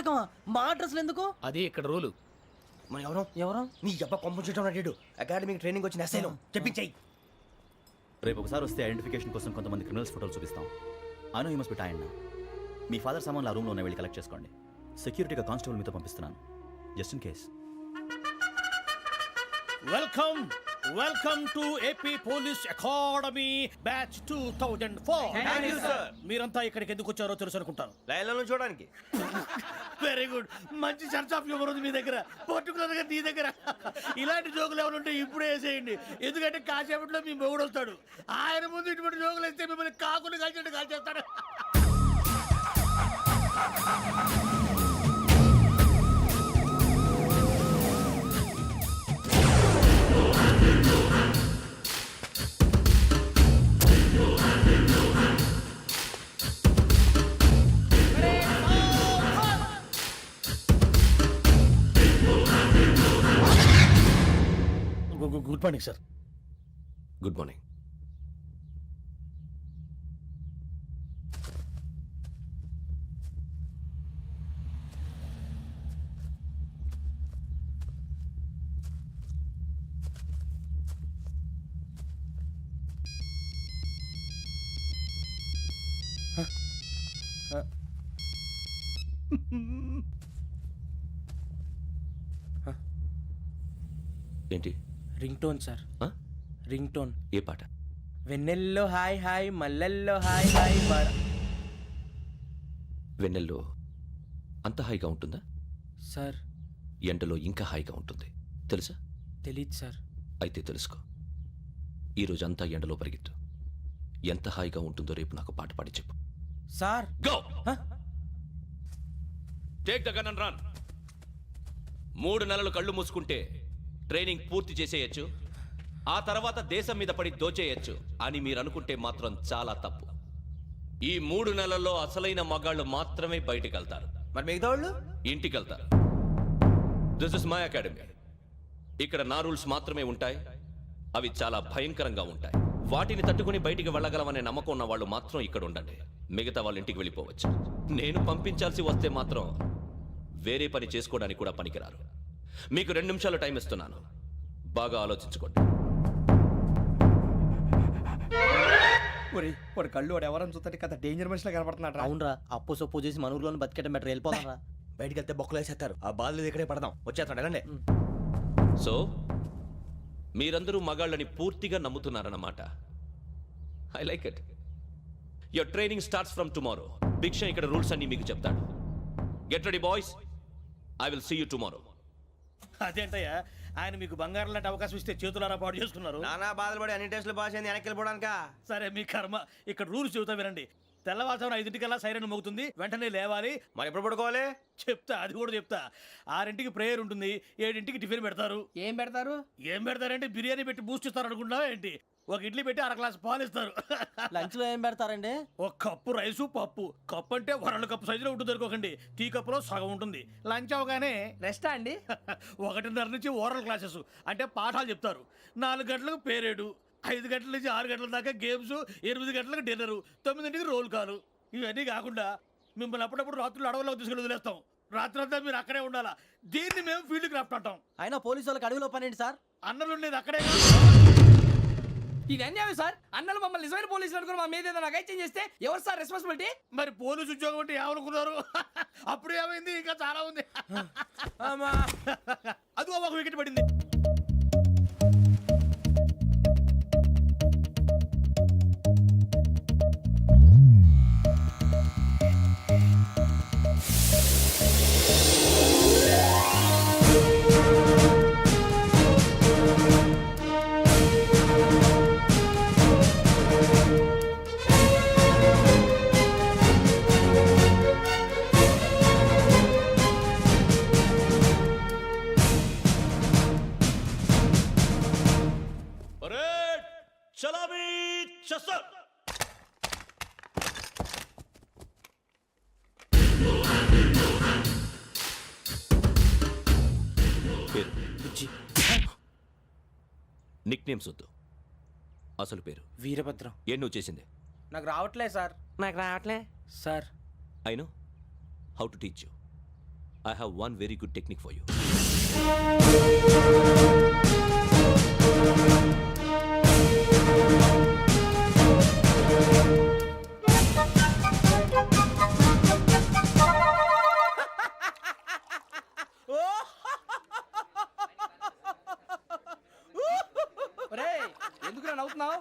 పథకం మా అడ్రస్లు ఎందుకు? అది ఇక్కడ రూలు. మన ఎవరు నీ అబ్బా పంపించడం అడిగాడు. అకాడమిక్ ట్రైనింగ్ వచ్చిన అసైలం చెప్పించాయి. రేపు ఒకసారి వస్తే ఐడెంటిఫికేషన్ కోసం కొంతమంది క్రిమినల్స్ ఫోటోలు చూపిస్తాం. Anu you must be tired. మీ ఫాదర్ సామాన్లు ఆ రూమ్లో ఉన్న వెళ్ళి కలెక్ట్ చేసుకోండి. సెక్యూరిటీగా కానిస్టేబుల్ మీతో పంపిస్తున్నాను, just in case. Welcome to AP police academy batch 2004. మీరంతా ఇక్కడికి ఎందుకు వచ్చారో తెలుసు అనుకుంటాను. లైన్లను చూడడానికి. Very good. మంచి సెన్స్ ఆఫ్ హ్యూమర్ ఉంది మీ దగ్గర, పర్టికులర్ గా నీ దగ్గర. ఇలాంటి జోకులు ఎవరు ఉంటే ఇప్పుడే వేసేయండి, ఎందుకంటే కాసేపట్లో మీ మొగుడు వస్తాడు. ఆయన ముందు ఇటువంటి జోకులు వేస్తే మిమ్మల్ని కాకులు కాల్చేట్టు కాల్చేస్తాడు. Good morning sir. Good morning. ఏంటి? Ring tone sir. Ring tone. ఏ పాట? వెన్నెల్లో హాయ్ హాయ్ మల్లెల్లో హాయ్ హాయ్ బార. వెన్నెల్లో అంత హాయిగా ఉంటుందా సార్? ఎండలో ఇంకా హాయిగా ఉంటుంది తెలుసా? తెలీదు సార్. అయితే తెలుసుకో. ఈరోజు అంతా ఎండలో పరిగెత్తు. ఎంత హాయిగా ఉంటుందో రేపు నాకు పాట పాడి చెప్పు. Sir go. Take the gun and run. 3 నెలలు కళ్ళు మూసుకుంటే ట్రైనింగ్ పూర్తి చేసేయచ్చు, ఆ తర్వాత దేశం మీద పడి దోచేయచ్చు అని మీరు అనుకుంటే మాత్రం చాలా తప్పు. ఈ 3 నెలల్లో అసలైన మగాళ్ళు మాత్రమే బయటికి వెళ్తారు. మరి మిగతా వాళ్ళు ఇంటికి వెళ్తారు. This is my academy. ఇక్కడ నా రూల్స్ మాత్రమే ఉంటాయి. అవి చాలా భయంకరంగా ఉంటాయి. వాటిని తట్టుకుని బయటికి వెళ్ళగలమనే నమ్మకం ఉన్న వాళ్ళు మాత్రం ఇక్కడ ఉండండి. మిగతా వాళ్ళు ఇంటికి వెళ్ళిపోవచ్చు. నేను పంపించాల్సి వస్తే మాత్రం వేరే పని చేసుకోవడానికి కూడా పనికిరారు. మీకు 2 నిమిషాలు టైం ఇస్తున్నాను, బాగా ఆలోచించుకోండి. వాడు కళ్ళు వాడు ఎవరైనా చూస్తే కదా డేంజర్ మనిషిలో కనపడుతున్నాడు. అవునరా, అప్పు సొప్పు చేసి మన ఊర్లో బతికేట బెటర్. వెళ్ళిపోతారా? బయటికి వెళ్తే బొక్కలు వేసేస్తారు. ఆ బాధలు ఇక్కడే పడదాం. వచ్చేస్తాడు వెళ్ళండి. సో మీరందరూ మగాళ్ళని పూర్తిగా నమ్ముతున్నారన్నమాట. I like it. Your training starts from tomorrow. Bhiksha ఇక్కడ రూల్స్ అన్ని మీకు చెప్తాడు. Get ready boys, I will see you tomorrow. అదేంటయ్యా, ఆయన మీకు బంగారం లాంటి అవకాశం ఇస్తే చేతులారా పాటు చేసుకున్నారు. నానా బాధలు పడి అన్ని టెస్టులు పాస్ అయింది, వెనక్కి వెళ్ళిపోవడానికా? సరే మీ కర్మ. ఇక్కడ రూల్స్ చెబుతా వినండి. తెల్లవారుజామున 5 సైరన్ మోగుతుంది, వెంటనే లేవాలి. మరి ఎప్పుడు పడుకోవాలి? చెప్తా, అది కూడా చెప్తా. 6 ప్రేయర్ ఉంటుంది, 7 టిఫిన్ పెడతారు. ఏం పెడతారు? ఏం పెడతారంటే బిర్యానీ పెట్టి బూస్ట్ ఇస్తారు అనుకుంటున్నావా ఏంటి? ఒక ఇడ్లీ పెట్టి 1 గ్లాస్ పాలు ఇస్తారు. లంచ్ లో ఏం పెడతారండి? 1 కప్పు రైసు పప్పు. కప్పు అంటే 1/2 కప్పు సైజులో ఉంటుంది అనుకోకండి. టీ కప్పులో సగం ఉంటుంది. లంచ్ అవగానే రెస్టా అండి? 1:30 నుంచి ఓరల్ క్లాసెస్ అంటే పాఠాలు చెప్తారు. 4 గంటలకు పేరేడు, 5 గంటల నుంచి 6 గంటల దాకా గేమ్స్, 8 గంటలకు డిన్నరు, 9ంటికి రోల్ కాలు. ఇవన్నీ కాకుండా మిమ్మల్ని అప్పుడప్పుడు రాత్రులు అడవుల్లో తీసుకెళ్ళి వదిలేస్తాం. రాత్రి అంతా మీరు అక్కడే ఉండాలా. దీన్ని మేము ఫీల్డ్ క్రాఫ్ట్ అంటాం. అయినా పోలీసు వాళ్ళకి అడవిలో పని ఏంటి సార్? అన్నలు ఉండేది అక్కడే. ఇది అన్యాయం సార్. అన్నలు మమ్మల్ని నిజమైన పోలీసులు అనుకుని మా మీద ఏదైనా అగైత్యం చేస్తే ఎవరు సార్ రెస్పాన్సిబిలిటీ? మరి పోలీసు ఉద్యోగం అంటే ఏమనుకున్నారు? అప్పుడు ఏమైంది? ఇంకా చాలా ఉంది. అదిగో ఒక వికెట్ పడింది. నిక్ నేమ్స్ వద్దు, అసలు పేరు. వీరభద్రం. ఏం నువ్వు చేసింది? నాకు రావట్లే సార్. నాకు రావట్లే sir. I know how to teach you. I have one very good technique for you. ఎందుకు నవ్వుతున్నావు?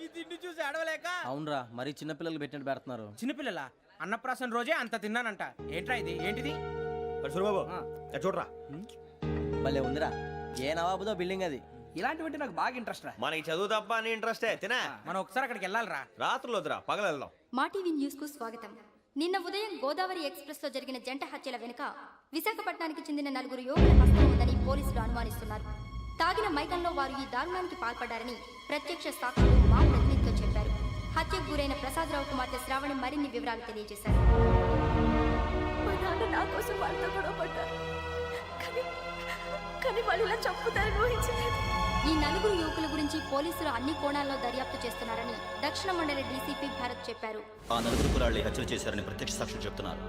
ఈ తిండి చూసి అడవలేక. అవునరా మరి చిన్నపిల్లలు పెట్టినట్టు పెడుతున్నారు. చిన్నపిల్లల అన్నప్రాసన రోజే అంత తిన్నానంట. ఏంట్రా ఇది? ఏంటిది? సూరిబాబు చూడరా, భలే ఉందిరా. ఏ నవాబుదో బిల్డింగ్ అది. ఇలాంటివంటే నాకు బాగా ఇంట్రెస్ట్ రా. మనకి చదువు తప్ప అని ఇంట్రెస్టే తినా. మనం ఒకసారి అక్కడికి వెళ్ళాలిరా. రాత్రులు వద్దురా, పగలు వెళ్దాం. మా టీవీ న్యూస్ కు స్వాగతం. నిన్న ఉదయం గోదావరి ఎక్స్ప్రెస్ లో జరిగిన జంట హత్యల వెనుక విశాఖపట్నానికి చెందిన 4 యువకుల హస్తం ఉందని పోలీసులు అనుమానిస్తున్నారు. తాగిన మైకంలో వారు ఈ దారుణానికి పాల్పడ్డారని ప్రత్యక్ష సాక్షులు మా ప్రతినిధితో చెప్పారు. హత్యకు గురైన ప్రసాదరావు కుమార్తె శ్రావణి మరిన్ని వివరాలు తెలియజేశారు. మా నాన్న నా కోసం వాళ్ళతో గొడవ పడ్డారు, కానీ వాళ్ళు ఇలా చంపుతారని ఊహించలేదు. ఈ 4 యువకుల గురించి పోలీసులు అన్ని కోణాల్లో దర్యాప్తు చేస్తున్నారని దక్షిణ మండలి డీసీపీ భరత్ చెప్పారు. ఆ 4 కురాళ్ళు హత్యలు చేశారని ప్రత్యక్ష సాక్షులు చెప్తున్నారు.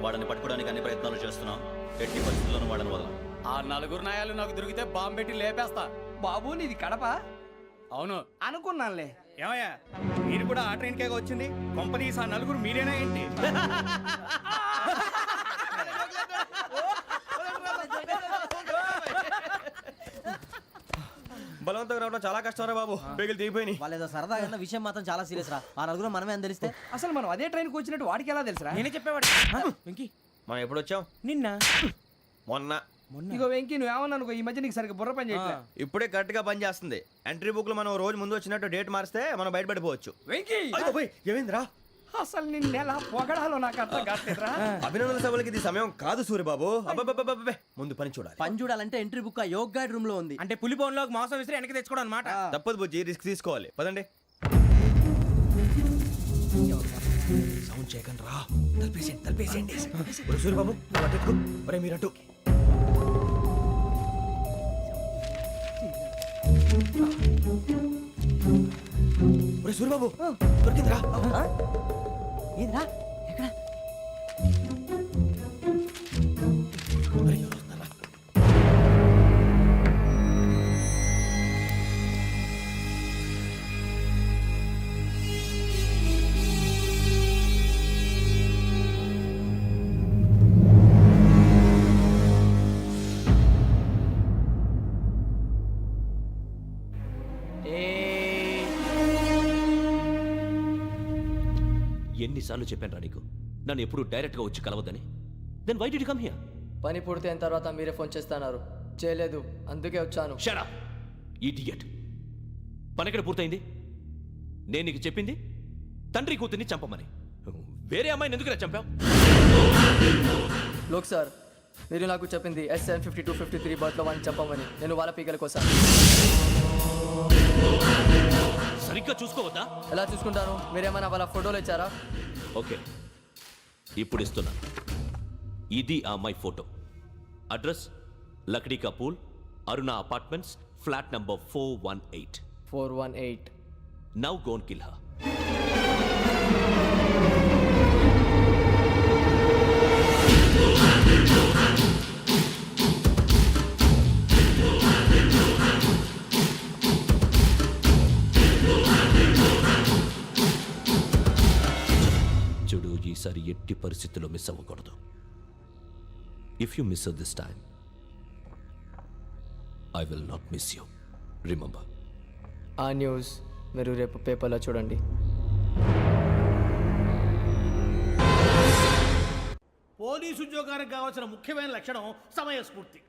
వాళ్ళని పట్టుకోవడానికి అన్ని ప్రయత్నాలు చేస్తున్నాం. ఎట్టి పరిస్థితుల్లోనూ వాళ్ళని వదలం. ఆ 4 నాయాలు నాకు దొరికితే బాంబు పెట్టి లేపేస్తా. బాబు నీది కడప? అవును అనుకున్నానులే. ఏమయ్యా మీరు కూడా ఆ ట్రైన్ కేగా వచ్చింది? కంపెనీస్ ఆ 4 మీరేనా ఏంటి? బలవంతంగా రావడం చాలా కష్టం రా బాబు, బేగులు దిగిపోయినాయి. వాళ్ళు ఏదో సరదాగా అన్న విషయం మాత్రం చాలా సీరియస్ రా. ఆ 4 మనమే అని తెలిస్తే అసలు మనం అదే ట్రైన్కి వచ్చినట్టు వాడికి ఎలా తెలుసురా? నేనే చెప్పేవాడు. వెంకీ మనం ఎప్పుడు వచ్చాం? నిన్న మొన్న. ఇగో వెంకీ నువ్వేమన్నా అనుకో, ఈ మధ్య నీకు సరిగ్గా బుర్ర పని చేయట్లేదు. ఇప్పుడే కరెక్ట్ గా పని చేస్తుంది. ఎంట్రీ బుక్ లో మనం రోజు ముందు వచ్చినట్టు డేట్ మారిస్తే మనం బయటపడిపోవచ్చు. వెంకీ ఏమైందిరా? అసలు నిన్న ఎలా పొగడాలో నాకు అర్థం కాట్లేదురా. అభినందన సభలకి ఇది సమయం కాదు సూరిబాబు. అబ్బబ్బబ్బబ్బబ్బే, ముందు పని చూడాలి. పని చూడాలంటే ఎంట్రీ బుక్ ఆ యోగ్ గైడ్ రూమ్ లో ఉంది. అంటే పులి బోన్లోకి మాంసం విసిరి వెనక్కి తెచ్చుకోవడం అనమాట. తప్పదు బుజ్జి, రిస్క్ తీసుకోవాలి. పదండి. సౌండ్ చేయకండి రా. తలపేసేయండి. సూరిబాబు మీరటు. సూరిబాబు దొరికిందిరా. ఏంద్రా ఎక్కడ? ఎన్నిసార్లు చెప్పాను రా నీకు నన్ను ఎప్పుడు డైరెక్ట్గా వచ్చి కలవద్దని? Then why did you come here? పని పూర్తయిన తర్వాత మీరే ఫోన్ చేస్తున్నారు. చేయలేదు, అందుకే వచ్చాను. Shut up idiot. పని ఎక్కడ పూర్తయింది? నేను నీకు చెప్పింది తండ్రి కూతుర్ని చంపమని. వేరే అమ్మాయిని ఎందుకు చంపావు? లోక్ సార్, మీరు నాకు చెప్పింది SN 5253 బర్త్లో వాడిని చంపమని. నేను వాళ్ళ పీకల కోసం. సరిగ్గా చూసుకోవద్దా? ఎలా చూసుకుంటాను? మీరేమైనా వాళ్ళ ఫోటోలు ఇచ్చారా? ఓకే, ఇప్పుడు ఇస్తున్నా. ఇది ఆ అమ్మాయి photo. Address Lakdi కపూల్, Aruna apartments, flat number 418. 418. Now go and kill her. చూడు, ఈసారి ఎట్టి పరిస్థితుల్లో మిస్ అవ్వకూడదు. If you miss this time I will not miss you. Remember. ఆ న్యూస్ మీరు రేపు పేపర్లో చూడండి. పోలీసు ఉద్యోగానికి కావాల్సిన ముఖ్యమైన లక్షణం సమయస్ఫూర్తి.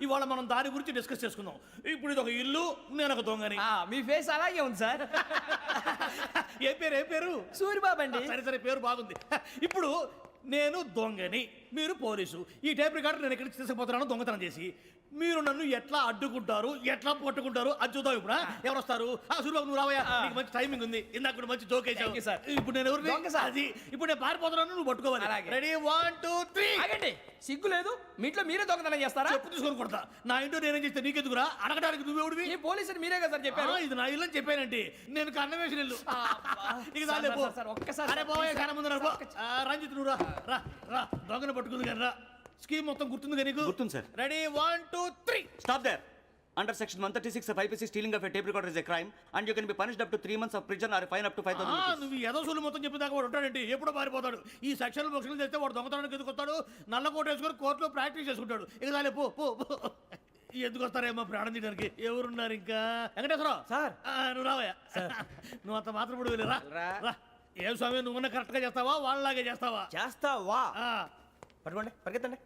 ఇవాళ మనం దాని గురించి డిస్కస్ చేసుకుందాం. ఇప్పుడు ఇది ఒక ఇల్లు, నేను ఒక దొంగని. మీ ఫేస్ అలాగే ఉంది సార్. ఏ పేరు? సూరిబాబు అండి. సరే పేరు బాగుంది. ఇప్పుడు నేను దొంగని, మీరు పోలీసు. ఈ టైప్ రికార్డు నేను ఎక్కడికి తీసుకుపోతున్నాను దొంగతనం చేసి. మీరు నన్ను ఎట్లా అడ్డుకుంటారు, ఎట్లా పట్టుకుంటారు అది చూద్దాం. ఇప్పుడు ఎవరు వస్తారు? సూరిబాబు నువ్వు రావయ్యా, నీకు మంచి టైమింగ్ ఉంది. ఇందాక కూడా మంచి జోక్ వేసావు. ఇప్పుడు నేను ఎవరు? అది ఇప్పుడు నేను పారిపోతున్నాను, నువ్వు పట్టుకోవాలి. రెడీ 1 2 3. ఆగండి, సిగ్గు లేదు? మీ ఇంట్లో మీరే దొంగతనం చేస్తారా? చెప్పు తీసుకొని కొడతా. నా ఇంట్లో నేనేం చేస్తే నీకెందుకురా? అడగడానికి నువ్వెవడివి? ఈ పోలీసులు మీరే కదా సార్ చెప్పారు. ఇది నా ఇల్లు అని చెప్పానండి. నేను కన్న వేసిన ఇల్లు. ఒక్కసారి అరే బాబు, కన్న ముందు రంజిత్ నువ్వు రా దొంగను పట్టుకుంది కానీ రా. స్కీమ్ మొత్తం గుర్తుంది నీకు? గుర్తుంది sir. Ready 1 2 3. Stop there. Under section 136 of IPC, stealing of a tape recorder is a crime, and you can be punished up to 3 months of prison or a fine up to 5,000 rupees. నువ్వు ఏదో సొల్లు మొత్తం చెప్పేదాకా వాడు ఉంటాడండి, ఎప్పుడో పారిపోతాడు. ఈ సెక్షన్ బొక్షలు చేస్తే వాడు దొంగతనానికి ఎందుకు వస్తాడు? నల్ల కోట వేసుకొని కోర్టులో ప్రాక్టీస్ చేసుకుంటాడు. ఇక చాలే పో పో పో. ఎందుకు వస్తారేమో ప్రాణం తీయడానికి. ఎవరున్నారు ఇంకా? వెంకటేశ్వరరావు సార్. నువ్వు రావయ్యా. నువ్వు అంత మాత్రం ఇప్పుడు వెళ్ళి రా. ఏ స్వామి, నువ్వున్న కరెక్ట్ గా చేస్తావా వాళ్ళలాగే చేస్తావా? చేస్తావా? పట్టుకోండి, పరిగెత్తండి.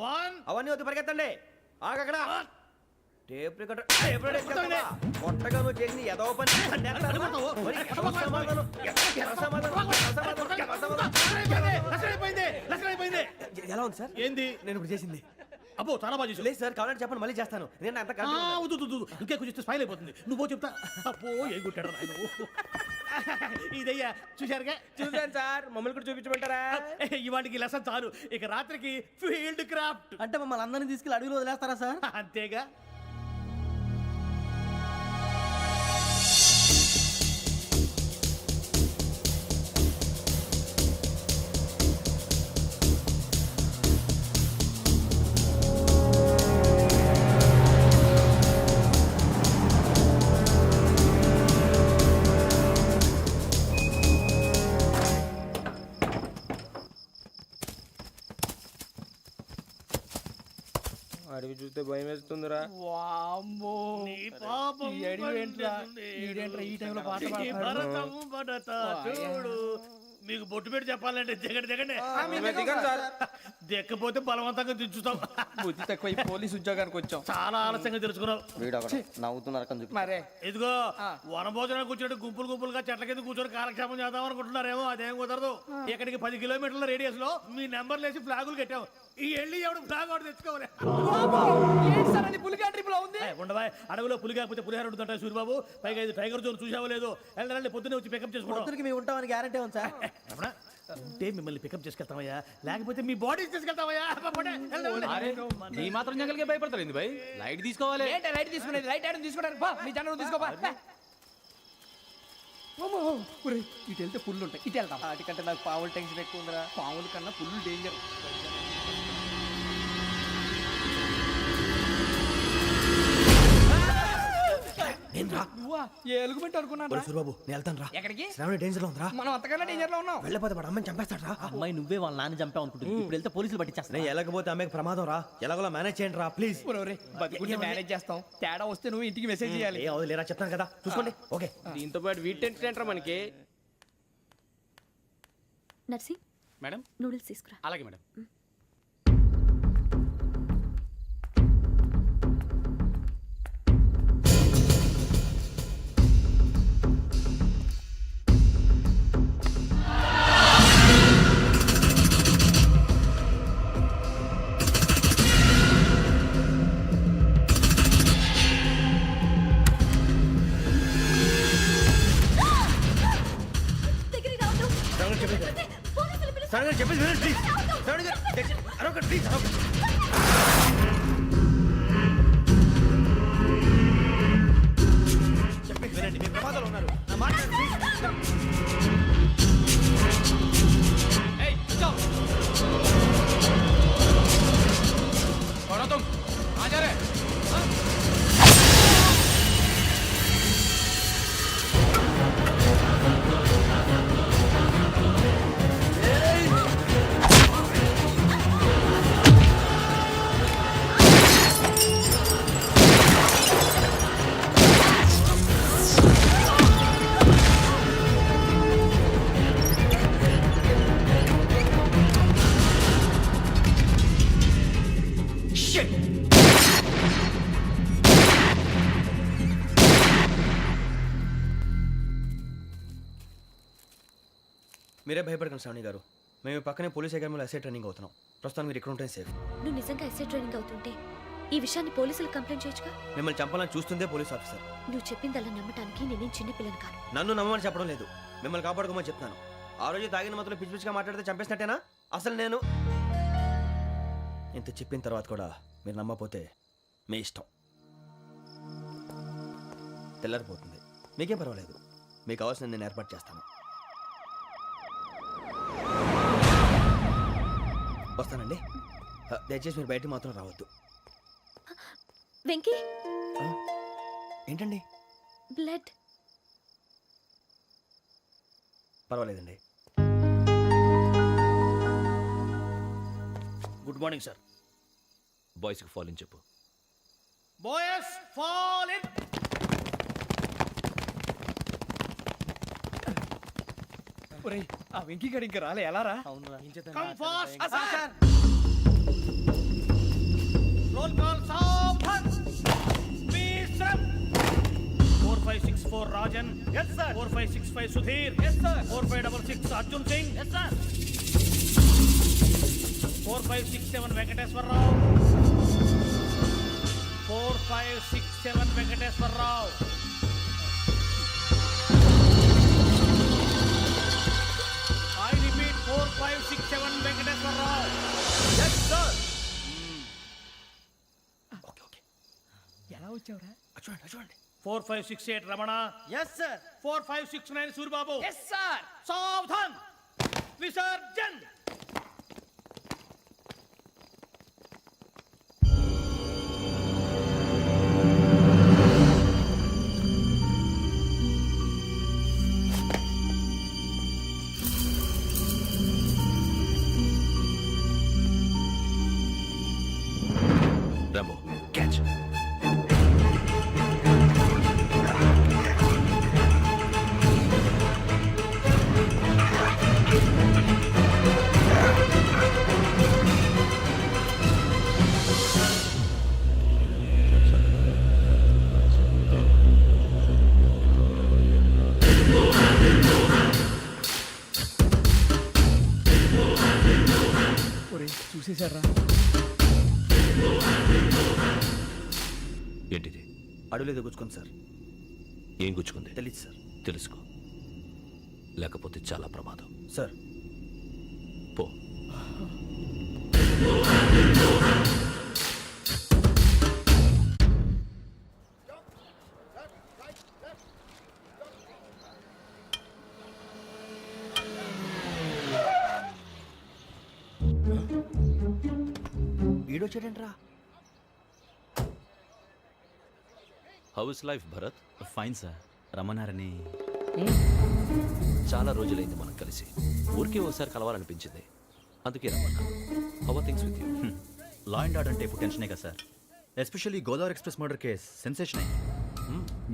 1 అవన్నీ వద్దు, పరిగెత్తండి. ఆగక్కడ టేప్ రికార్డర్ కొట్టగా నువ్వు చేసింది ఏదో పని. ఎలా ఉంది సార్? ఏంది నేను ఇప్పుడు చేసింది? అబ్బో చాలా బాగా చేసావు. లేదు సార్, కావాలంటే చెప్పండి, మళ్ళీ చేస్తాను. నేను అంత ఇంకే కొంచెం స్మైల్ అయిపోతుంది. నువ్వు చెప్తా. అబ్బో ఏం కొట్టాడు ఆయన. ఇదయ్యా చూశారుగా? చూసాను సార్, మమ్మల్ని కూడా చూపించమంటారా? ఇవాటికి లెసన్ చాలు. ఇక రాత్రికి ఫీల్డ్ క్రాఫ్ట్. అంటే మమ్మల్ని అందరినీ తీసుకెళ్ళి అడవిలో వదిలేస్తారా సార్? అంతేగా. అడవి చూస్తే భయం వేస్తుందిరా. నీ పాపం పండుతుంది. ఈ టైంలో పాట ఈ భరతము భరత చూడు. మీకు బొట్టు పెట్టి చెప్పాలంటే దిగండి. దిక్కపోతే బలవంతంగా దించుతాం. బుద్ధి తక్కువ ఈ పోలీస్ ఉద్యోగానికి వచ్చాం. చాలా ఆలస్యంగా తెలుసుకున్నావు. నవ్వుతున్నారు మరే ఇదిగో వనభోజనానికి కూర్చొని గుంపులుగా చెట్ల కింద కూర్చొని కాలక్షేపం చేద్దాం అనుకుంటున్నారేమో. అదేం కుదరదు. ఇక్కడికి 10 కిలోమీటర్ల రేడియస్ లో మీ నెంబర్లు వేసి ఫ్లాగులు కట్టాము. ఈ వెళ్ళి ఎవడు ఫ్లాగ్ ఒకటి తెచ్చుకోవాలి. పులిగా ట్రిప్ లో ఉంది. ఉండవా, అడవిలో పులి కాకపోతే పులిహార ఉంటుంటాయి సూర్యబాబు. పైగా ఇది టైగర్ జోన్ చూసావో లేదో. వెళ్ళాలంటే పొద్దున్నే వచ్చి పికప్ చేసుకుంటాం. మేము ఉంటామని గ్యారంటీ ఉంది సార్. అంటే మిమ్మల్ని పికప్ చేసుకెళ్తామయ్యా, లేకపోతే మీ బాడీ తీసుకెళ్తామయ్యా. ఈ మాత్రం జంగల్కే భయపడతారు భయ్. లైట్ తీసుకోవాలి. ఏంటి లైట్ తీసుకునేది? లైట్ ఆడని తీసుకుంటారు. మీ జనం తీసుకోపా. ఇటు వెళ్తే పుల్లు ఉంటాయి, ఇటు వెళ్తాం. వాటికంటే నాకు పావులు టెన్షన్ ఎక్కువ ఉందిరా. పాముల కన్నా పుల్లు డేంజర్. నువ్వా? ఏ ఎలుగుబెట్టి అనుకున్నాను. సూర్యబాబు, నేను వెళ్తాను రా. ఎక్కడికి? శ్రావణి డేంజర్ లో ఉందిరా. మనం అంతకన్నా డేంజర్ లో ఉన్నాం. వెళ్ళపోతే వాడు అమ్మని చంపేస్తాడు రా. అమ్మాయి నువ్వే వాళ్ళ నాన్న చంపావు అనుకుంటుంది. ఇప్పుడు వెళ్తే పోలీసులు పట్టించేస్తా. నేను వెళ్ళకపోతే అమ్మకి ప్రమాదం రా. ఎలాగోలా మేనేజ్ చేయండి రా ప్లీజ్. బతికుంటే మేనేజ్ చేస్తాం. తేడా వస్తే నువ్వు ఇంటికి మెసేజ్ చేయాలి. ఏ అవుదు లేరా, చెప్తాను కదా, చూసుకోండి. ఓకే. దీంతో పాటు వీటి టెన్షన్ ఏంట్రా మనకి? నర్సి మేడం నూడిల్స్ తీసుకురా. అలాగే మేడం. శ్రావణి చెప్పేసి వినండి ప్లీజ్. శ్రావణి గారు అరొకటి ప్లీజ్. చెప్పేసి వినండి, మీ ప్రమాదాలు ఉన్నారు. నా మాట మీరే భయపడకండి శ్రావణి గారు. మేము పక్కనే పోలీస్ అకాడమీలో ఎస్ఐ ట్రైనింగ్ అవుతున్నాం. ప్రస్తుతం మీరు ఇక్కడ ఉంటే సేఫ్. నువ్వు నిజంగా ఎస్ఐ ట్రైనింగ్ అవుతుంటే ఈ విషయాన్ని పోలీసులకు కంప్లైంట్ చేయొచ్చుగా. మిమ్మల్ని చంపాలని చూస్తుందే పోలీస్ ఆఫీసర్. నువ్వు చెప్పిందల్లా నమ్మటానికి నేనేం చిన్నపిల్లని కాను. నన్ను నమ్మమని చెప్పడం లేదు, మిమ్మల్ని కాపాడుకోమని చెప్తాను. ఆ రోజు తాగిన మాత్రం పిచ్చి పిచ్చిగా మాట్లాడితే చంపేసినట్టేనా? అసలు నేను ఇంత చెప్పిన తర్వాత కూడా మీరు నమ్మపోతే మీ ఇష్టం. తెల్లారిపోతుంది, మీకేం పర్వాలేదు. మీకు కావాల్సిన నేను ఏర్పాటు చేస్తాను. వస్తానండి. దయచేసి మీరు బయట మాత్రం రావద్దు. వెంకీ ఏంటండి? బ్లడ్. పర్వాలేదండి. Good morning sir. బాయ్స్కి ఫాల్ ఇన్ చెప్పు. Boys fall in. ఒరేయ్ ఆ వెంకీ గడి ఇంకా రాలే, ఎలా రా? Come fast sir. Roll call సావధాన్. Please 4564 Rajan. yes sir. 4565 Sudheer. yes sir. 4566 Arjun Singh. yes sir. 4567 Venkateswararao. 4567 Venkateswararao. I repeat 4567 Venkateswararao. Yes, sir. Okay okay. ఎలా వచ్చావురా? చూడండి చూడండి. 4568 Ramana. Yes sir. 4569 Suribabu. Yes sir. సావధాన్. విసర్జన్. Rambo catch. ఒరేయ్ చూసేశారా? ఏంటిది? అడుగులేదు గుచ్చుకోండి సార్. ఏం గుచ్చుకుంది? తెలీదు సార్. తెలుసుకో, లేకపోతే చాలా ప్రమాదం. సార్ పో. ఈడొచ్చాడంట్రా. How is life Bharat? Fine sir. రమ్మన్నారని. చాలా రోజులైంది మనం కలిసి. ఊరికే ఒకసారి కలవాలనిపించింది, అందుకే రమ్మన్నా. How are things with you? Law and order అంటే ఇప్పుడు టెన్షనే కదా sir. Especially Godavari express murder case sensation అయింది.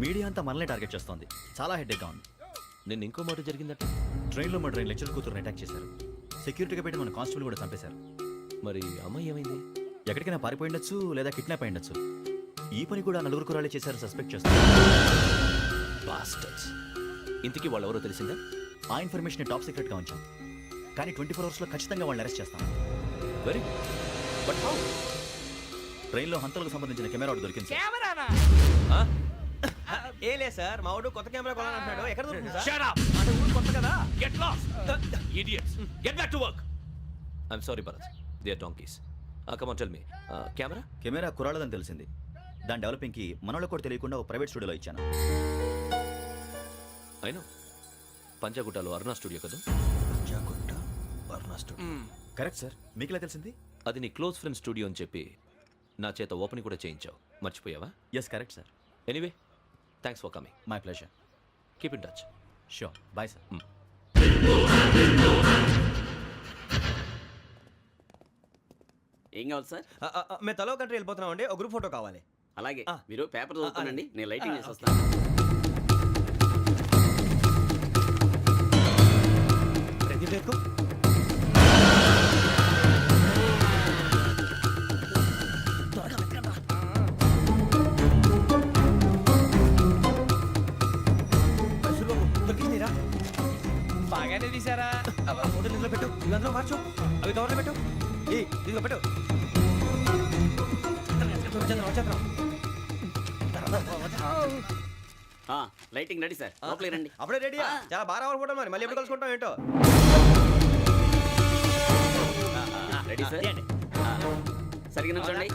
మీడియా అంతా మనల్ని టార్గెట్ చేస్తోంది. చాలా హెడ్ఏక్గా ఉంది. నిన్న ఇంకో మాట జరిగిందట. ట్రైన్లో మా ట్రైన్ లెక్చర్ కూతురుని అటాక్ చేశారు. సెక్యూరిటీగా పెట్టి మన కానిస్టేబుల్ కూడా చంపేశారు. మరి అమ్మాయి ఏమైంది? ఎక్కడికైనా పారిపోయిండొచ్చు, లేదా కిడ్నాప్ అయ్యుండొచ్చు. ఈ పని కూడా నలుగురు కురాలే చేశారు సస్పెక్ట్ చేస్తారు. బాస్టర్స్. ఇంతకీ వాళ్ళు ఎవరో తెలిసిందా? ఆ ఇన్ఫర్మేషన్ టాప్ సీక్రెట్గా ఉంచాం, కానీ 24 అవర్స్లో ఖచ్చితంగా వాళ్ళని అరెస్ట్ చేస్తాం. Very but how? ట్రైన్లో హంతలకు సంబంధించిన కెమెరా ఒకటి దొరికింది సార్. కెమెరానా? ఏ లే సార్, మా వాడు కొత్త కెమెరా కొనాలంటున్నాడు. ఎక్కడ దొరుకుతుంది సార్? Shut up! అంటే ఊరు కొత్త కదా. Get lost! Idiots! Get back to work! I'm sorry, Bharat. They are donkeys. Come on, tell me. Camera? Camera కురాలదని తెలిసింది. దాని డెవలపింగ్కి మనోళ్ళకు కూడా తెలియకుండా ఒక ప్రైవేట్ స్టూడియోలో ఇచ్చాను. I know. పంజాగుట్టలో అరుణా స్టూడియో కదా? Panjagutta Aruna studio. Correct sir. మీకు ఎలా తెలిసింది? అది నీ క్లోజ్ ఫ్రెండ్ స్టూడియో అని చెప్పి నా చేత ఓపెనింగ్ కూడా చేయించావు. మర్చిపోయావా? Yes correct sir. Anyway, thanks for coming. My pleasure. Keep in touch. Sure. Bye sir. ఏం కావాలి సార్? మేము తలో కంట్రీ వెళ్ళిపోతున్నాం అండి. ఒక గ్రూప్ ఫోటో కావాలి. అలాగే, ఆ. మీరు పేపర్ చదువుతానండి, నేను లైటింగ్ చేసి ఓకే. వస్తాను. రెడీ లేకు. దొరికిందిరా. బాగానే తీసారా? ఫోటో ఇందులో పెట్టు, ఇవి అందులో మార్చు, అవి కవర్లో పెట్టు. ఇదిగో పెట్టు. లైటింగ్ రెడీ సార్, లోపలికి రండి. అప్పుడే రెడీయా? చాలా బాగా రావాలి ఫోటో. మరి మళ్ళీ ఎప్పుడు కలుసుకుంటాం ఏంటో. Ready sir. సరిగ్గా నుంచోండి.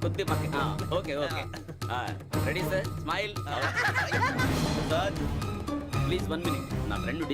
కొద్ది పక్క. Okay okay. Ready sir. Smile. Please 1 minute. నా ఫ్రెండ్